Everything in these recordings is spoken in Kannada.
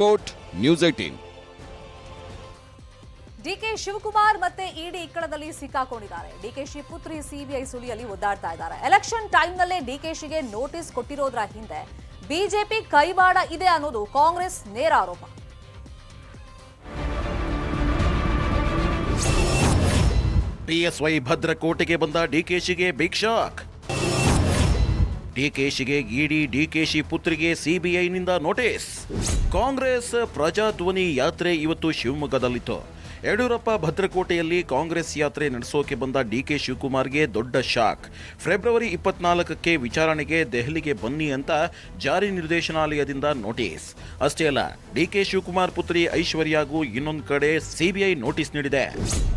Coat news 18. ಡಿಕೆ ಶಿವಕುಮಾರ್ ಮತ್ತೆ ಇಡಿ ಇಕ್ಕಳದಲ್ಲಿ ಸಿಕ್ಕಾಕೊಂಡಿದ್ದಾರೆ. ಡಿಕೆಶಿ ಪುತ್ರಿ ಸಿಬಿಐ ಸುಳಿಯಲ್ಲಿ ಒದ್ದಾಡ್ತಾ ಇದ್ದಾರೆ. ಎಲೆಕ್ಷನ್ ಟೈಮ್ನಲ್ಲೇ ಡಿಕೆಶಿಗೆ ನೋಟಿಸ್ ಕೊಟ್ಟಿರೋದ್ರ ಹಿಂದೆ ಬಿಜೆಪಿ ಕೈವಾಡ ಇದೆ ಅನ್ನೋದು ಕಾಂಗ್ರೆಸ್ ನೇರ ಆರೋಪ. ಬಿಎಸ್ವೈ ಭದ್ರಕೋಟೆಗೆ ಬಂದ ಡಿಕೆಶಿಗೆ ಬಿಗ್ ಶಾಕ್. ಡಿಕೆಶಿಗೆ ಇಡಿ, ಡಿಕೆಶಿ ಪುತ್ರಿಗೆ ಸಿಬಿಐನಿಂದ ನೋಟಿಸ್. ಕಾಂಗ್ರೆಸ್ ಪ್ರಜಾಧ್ವನಿ ಯಾತ್ರೆ ಇವತ್ತು ಶಿವಮೊಗ್ಗದಲ್ಲಿತ್ತು. ಯಡಿಯೂರಪ್ಪ ಭದ್ರಕೋಟೆಯಲ್ಲಿ ಕಾಂಗ್ರೆಸ್ ಯಾತ್ರೆ ನಡೆಸೋಕೆ ಬಂದ ಡಿಕೆ ಶಿವಕುಮಾರ್ಗೆ ದೊಡ್ಡ ಶಾಕ್. ಫೆಬ್ರವರಿ 24ಕ್ಕೆ ವಿಚಾರಣೆಗೆ ದೆಹಲಿಗೆ ಬನ್ನಿ ಅಂತ ಜಾರಿ ನಿರ್ದೇಶನಾಲಯದಿಂದ ನೋಟಿಸ್. ಅಷ್ಟೇ ಅಲ್ಲ, ಡಿಕೆ ಶಿವಕುಮಾರ್ ಪುತ್ರಿ ಐಶ್ವರ್ಯಾಗೂ ಇನ್ನೊಂದು ಕಡೆ ಸಿಬಿಐ ನೋಟಿಸ್ ನೀಡಿದೆ.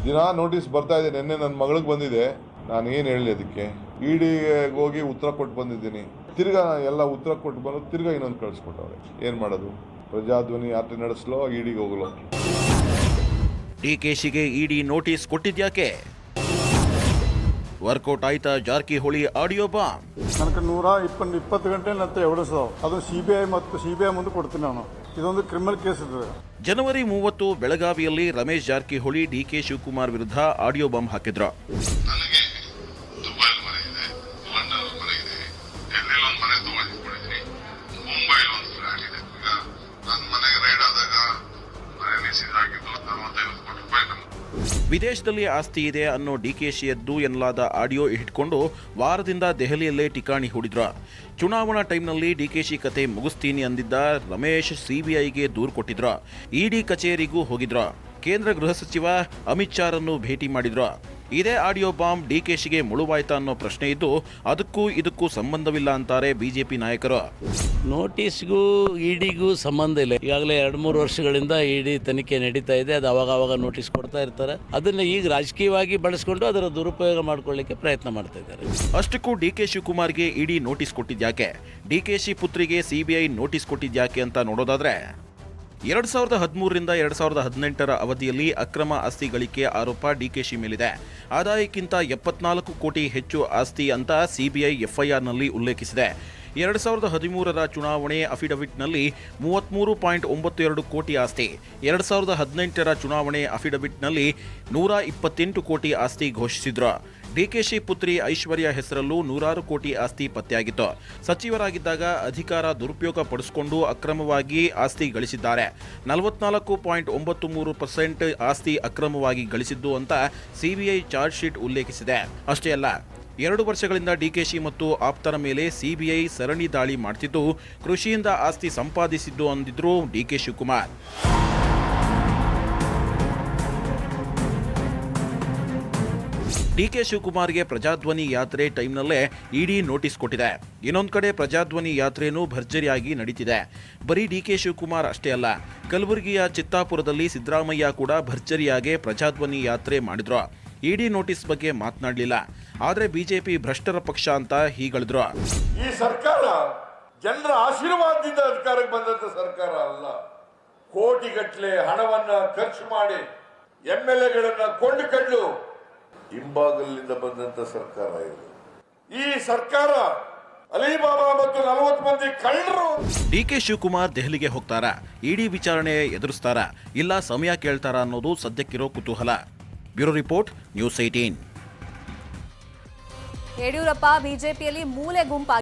ದಿನಾ ನೋಟಿಸ್ ಬರ್ತಾ ಇದೆ. ನಿನ್ನೆ ನನ್ನ ಮಗಳಿಗೆ ಬಂದಿದೆ. ನಾನು ಏನು ಹೇಳಲಿ, ಅದಕ್ಕೆ ಇಡಿಗೆ ಹೋಗಿ ಉತ್ತರ ಕೊಟ್ಟು ಬಂದಿದ್ದೀನಿ. ತಿರ್ಗಾ ಎಲ್ಲ ಉತ್ತರ ಕೊಟ್ಟು ಬಂದು ತಿರ್ಗಾ ಇನ್ನೊಂದು ಕಳಿಸ್ಕೊಟ್ಟವ್ರೆ. ಏನು ಮಾಡೋದು? ಪ್ರಜಾಧ್ವನಿ ಯಾತ್ರೆ ನಡೆಸಲೋ ಇಡಿಗೆ ಹೋಗಲೋ? ಡಿಕೆಶಿಗೆ ಇಡಿ ನೋಟಿಸ್ ಕೊಟ್ಟಿದ್ಯಾಕೆ? ವರ್ಕೌಟ್ ಆಯ್ತಾ ಜಾರಕಿಹೊಳಿ ಆಡಿಯೋ ಬಾಂಬ್? ನನಗೆ 120 ಗಂಟೆ ನತ್ತೆ ಎವಡಿಸೋ ಅದು ಸಿಬಿಐ ಮುಂದೆ ಕೊಡ್ತೀನಿ ನಾನು. ಇದೊಂದು ಕ್ರಿಮಿನಲ್ ಕೇಸ್ ಇದೆ. ಜನವರಿ 30 ಬೆಳಗಾವಿಯಲ್ಲಿ ರಮೇಶ್ ಜಾರಕಿಹೊಳಿ ಡಿಕೆ ಶಿವಕುಮಾರ್ ವಿರುದ್ಧ ಆಡಿಯೋ ಬಾಂಬ್ ಹಾಕಿದ್ರು. ವಿದೇಶದಲ್ಲಿ ಆಸ್ತಿ ಇದೆ ಅನ್ನೋ ಡಿಕೆಶಿಯದ್ದು ಎನ್ನಲಾದ ಆಡಿಯೋ ಇಟ್ಕೊಂಡು ವಾರದಿಂದ ದೆಹಲಿಯಲ್ಲೇ ಠಿಕಾಣಿ ಹೂಡಿದ್ರು. ಚುನಾವಣಾ ಟೈಮ್ನಲ್ಲಿ ಡಿಕೆಶಿ ಕತೆ ಮುಗಿಸ್ತೀನಿ ಅಂದಿದ್ದ ರಮೇಶ್ ಸಿಬಿಐಗೆ ದೂರು ಕೊಟ್ಟಿದ್ರು. ಇಡಿ ಕಚೇರಿಗೂ ಹೋಗಿದ್ರು. ಕೇಂದ್ರ ಗೃಹ ಸಚಿವ ಅಮಿತ್ ಶಾರನ್ನು ಭೇಟಿ ಮಾಡಿದ್ರು. ಇದೇ ಆಡಿಯೋ ಬಾಂಬ್ ಡಿಕೆಶಿಗೆ ಮುಳುವಾಯ್ತಾ ಅನ್ನೋ ಪ್ರಶ್ನೆ ಇದ್ದು, ಅದಕ್ಕೂ ಇದಕ್ಕೂ ಸಂಬಂಧವಿಲ್ಲ ಅಂತಾರೆ ಬಿಜೆಪಿ ನಾಯಕರು. ನೋಟಿಸ್ಗೂ ಇಡಿಗೂ ಸಂಬಂಧ ಇಲ್ಲ. ಈಗಾಗಲೇ 2-3 ವರ್ಷಗಳಿಂದ ಇಡಿ ತನಿಖೆ ನಡೀತಾ ಇದೆ. ಅದು ಅವಾಗ ನೋಟಿಸ್ ಕೊಡ್ತಾ ಇರ್ತಾರೆ. ಅದನ್ನ ಈಗ ರಾಜಕೀಯವಾಗಿ ಬಳಸ್ಕೊಂಡು ಅದರ ದುರುಪಯೋಗ ಮಾಡ್ಕೊಳ್ಳಿಕ್ಕೆ ಪ್ರಯತ್ನ ಮಾಡ್ತಾ ಇದ್ದಾರೆ. ಅಷ್ಟಕ್ಕೂ ಡಿಕೆ ಶಿವಕುಮಾರ್ಗೆ ಇಡಿ ನೋಟಿಸ್ ಕೊಟ್ಟಿದ್ಯಾಕೆ, ಡಿಕೆಶಿ ಪುತ್ರಿಗೆ ಸಿಬಿಐ ನೋಟಿಸ್ ಕೊಟ್ಟಿದ್ಯಾಕೆ ಅಂತ ನೋಡೋದಾದ್ರೆ, 2013ರಿಂದ 2018ರ ಅವಧಿಯಲ್ಲಿ ಅಕ್ರಮ ಆಸ್ತಿ ಗಳಿಕೆ ಆರೋಪ ಡಿಕೆಶಿ ಮೇಲಿದೆ. ಆದಾಯಕ್ಕಿಂತ 74 ಕೋಟಿ ಹೆಚ್ಚು ಆಸ್ತಿ ಅಂತ ಸಿಬಿಐ ಎಫ್ಐಆರ್ನಲ್ಲಿ ಉಲ್ಲೇಖಿಸಿದೆ. 2013ರ ಚುನಾವಣೆ ಅಫಿಡವಿಟ್ನಲ್ಲಿ 33.92 ಕೋಟಿ ಆಸ್ತಿ, 2018ರ ಚುನಾವಣೆ ಅಫಿಡವಿಟ್ನಲ್ಲಿ 128 ಕೋಟಿ ಆಸ್ತಿ ಘೋಷಿಸಿದ್ರು. ಡಿಕೆಶಿ ಪುತ್ರಿ ಐಶ್ವರ್ಯ ಹೆಸರಲ್ಲೂ 100 ಕೋಟಿ ಆಸ್ತಿ ಪತ್ತೆಯಾಗಿತ್ತು. ಸಚಿವರಾಗಿದ್ದಾಗ ಅಧಿಕಾರ ದುರುಪಯೋಗ ಪಡಿಸಿಕೊಂಡು ಅಕ್ರಮವಾಗಿ ಆಸ್ತಿ ಗಳಿಸಿದ್ದಾರೆ. 44.93% ಆಸ್ತಿ ಅಕ್ರಮವಾಗಿ ಗಳಿಸಿದ್ದು ಅಂತ ಸಿಬಿಐ ಚಾರ್ಜ್ ಶೀಟ್ ಉಲ್ಲೇಖಿಸಿದೆ. ಅಷ್ಟೇ ಅಲ್ಲ, 2 ವರ್ಷಗಳಿಂದ ಡಿಕೆಶಿ ಮತ್ತು ಆಪ್ತರ ಮೇಲೆ ಸಿಬಿಐ ಸರಣಿ ದಾಳಿ ಮಾಡ್ತಿದ್ದು, ಕೃಷಿಯಿಂದ ಆಸ್ತಿ ಸಂಪಾದಿಸಿದ್ದು ಅಂದಿದ್ರು ಡಿಕೆ ಶಿವಕುಮಾರ್. ಡಿಕೆ ಶಿವಕುಮಾರ್ಗೆ ಪ್ರಜಾಧ್ವನಿ ಯಾತ್ರೆ ಟೈಮ್ನಲ್ಲೇ ಇಡಿ ನೋಟಿಸ್ ಕೊಟ್ಟಿದೆ. ಇನ್ನೊಂದು ಕಡೆ ಪ್ರಜಾಧ್ವನಿ ಯಾತ್ರೆನೂ ಭರ್ಜರಿಯಾಗಿ ನಡೀತಿದೆ. ಬರೀ ಡಿಕೆ ಶಿವಕುಮಾರ್ ಅಷ್ಟೇ ಅಲ್ಲ, ಕಲಬುರಗಿಯ ಚಿತ್ತಾಪುರದಲ್ಲಿ ಸಿದ್ದರಾಮಯ್ಯ ಕೂಡ ಭರ್ಜರಿಯಾಗಿ ಪ್ರಜಾಧ್ವನಿ ಯಾತ್ರೆ ಮಾಡಿದ್ರು. ಇಡಿ ನೋಟಿಸ್ ಬಗ್ಗೆ ಮಾತನಾಡಲಿಲ್ಲ. ಆದ್ರೆ ಬಿಜೆಪಿ ಭ್ರಷ್ಟರ ಪಕ್ಷ ಅಂತ ಹೀಗಳಿದ್ರು. ಈ ಸರ್ಕಾರ ಜನರ ಆಶೀರ್ವಾದದಿಂದ ಅಧಿಕಾರಕ್ಕೆ ಬಂದಂತ ಸರ್ಕಾರ ಅಲ್ಲ. ಕೋಟಿಗಟ್ಟಲೆ ಹಣವನ್ನ ಖರ್ಚು ಮಾಡಿ ಎಂಎಲ್ಎಗಳನ್ನ ಕೊಂಡುಕೊಂಡು ಹಿಂಬಾಗಲಿನಿಂದ ಬಂದಂತ ಸರ್ಕಾರ ಇದು. ಈ ಸರ್ಕಾರ ಅಲಿಬಾಬಾ ಮತ್ತು 40 ಮಂದಿ ಕಳ್ಳರು. ಡಿಕೆ ಶಿವಕುಮಾರ್ ದೆಹಲಿಗೆ ಹೋಗ್ತಾರಾ, ಇಡಿ ವಿಚಾರಣೆ ಎದುರಿಸ್ತಾರಾ, ಇಲ್ಲ ಸಮಯ ಕೇಳ್ತಾರಾ ಅನ್ನೋದು ಸದ್ಯಕ್ಕಿರೋ ಕುತೂಹಲ. Bureau report, news 18. ಯಡಿಯೂರಪ್ಪ ಬಿಜೆಪಿಯಲ್ಲಿ ಮೂಲೆ ಗುಂಪಾಗಿ